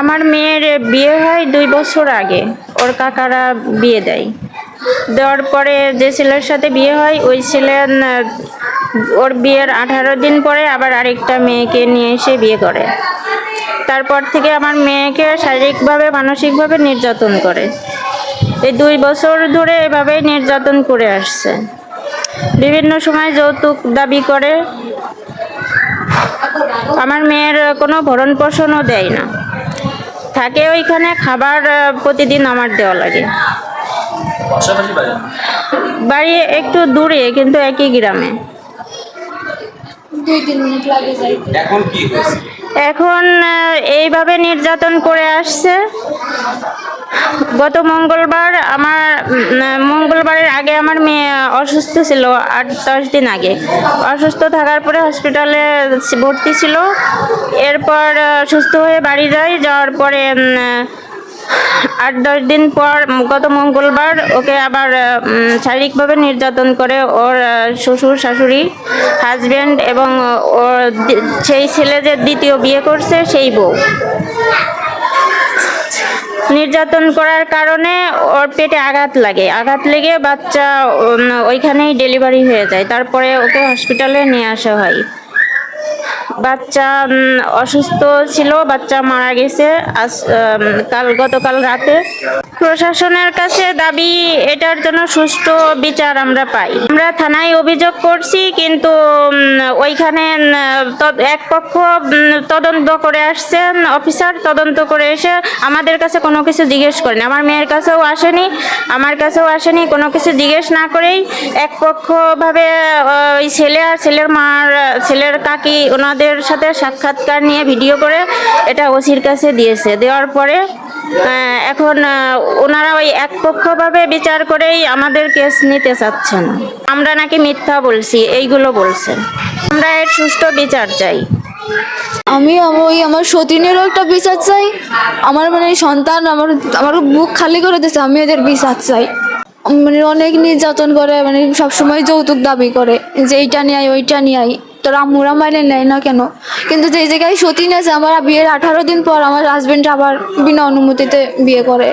আমার মেয়ের বিয়ে হয় 2 বছর আগে। ওর কাকারা বিয়ে দেয়। দেওয়ার পরে যে ছেলের সাথে বিয়ে হয় ওই ছেলে ওর বিয়ের 18 দিন পরে আবার আরেকটা মেয়েকে নিয়ে এসে বিয়ে করে। তারপর থেকে আমার মেয়েকে শারীরিকভাবে মানসিকভাবে নির্যাতন করে। এই 2 বছর ধরে এভাবেই নির্যাতন করে আসছে। বিভিন্ন সময় যৌতুক দাবি করে। আমার মেয়ের কোনো ভরণ পোষণও দেয় না। থাকে ওইখানে, খাবার প্রতিদিন আমার দেওয়া লাগে। বাড়ি একটু দূরে, কিন্তু একই গ্রামে। এখন এইভাবে নির্যাতন করে আসছে। গত মঙ্গলবারের আগে আমার মেয়ে অসুস্থ ছিল, 8-10 দিন আগে। অসুস্থ থাকার পরে হসপিটালে ভর্তি ছিল। এরপর সুস্থ হয়ে বাড়ি যাওয়ার পরে 8-10 দিন পর গত মঙ্গলবার ওকে আবার শারীরিকভাবে নির্যাতন করে ওর শ্বশুর, শাশুড়ি, হাজব্যান্ড এবং ওর সেই ছেলে যে দ্বিতীয় বিয়ে করছে সেই বউ। নির্যাতন করার কারণে ওর পেটে আঘাত লেগে বাচ্চা ওইখানেই ডেলিভারি হয়ে যায়। তারপরে ওকে হসপিটালে নিয়ে আসা হয়। বাচ্চা অসুস্থ ছিল, বাচ্চা মারা গেছে গতকাল রাতে। প্রশাসনের কাছে দাবি এটার জন্য সুষ্ঠু বিচার আমরা পাই। আমরা থানায় অভিযোগ করছি, কিন্তু ওইখানে এক পক্ষ তদন্ত করে আসছেন, অফিসার তদন্ত করে এসে আমাদের কাছে কোনো কিছু জিজ্ঞেস করেনি। আমার মেয়ের কাছেও আসেনি, আমার কাছেও আসেনি। কোনো কিছু জিজ্ঞেস না করেই একপক্ষভাবে ওই ছেলে আর ছেলের কাকি ওনাদের সাথে সাক্ষাৎকার নিয়ে ভিডিও করে এটা ওসির কাছে দিয়েছে। দেওয়ার পরে এখন ওনারা ওই একপক্ষভাবে বিচার করেই আমাদের কেস নিতে চাচ্ছেন। আমরা নাকি মিথ্যা বলছি, এইগুলো বলছে। আমরা এর সুষ্ঠু বিচার চাই। আমি আমার সতীনেরও একটা বিচার চাই। আমার সন্তান আমার বুক খালি করে দিয়েছে, আমি এদের বিচার চাই। অনেক নির্যাতন করে, সবসময় যৌতুক দাবি করে যে এইটা নিয়ে আয়, ওইটা নিয়ে আয়। তোর আম্মুরা মাইনে নেয় না কেন? কিন্তু যে জায়গায় সতীন আছে, আমার বিয়ের 18 দিন পর আমার হাজবেন্ড আবার বিনা অনুমতিতে বিয়ে করে।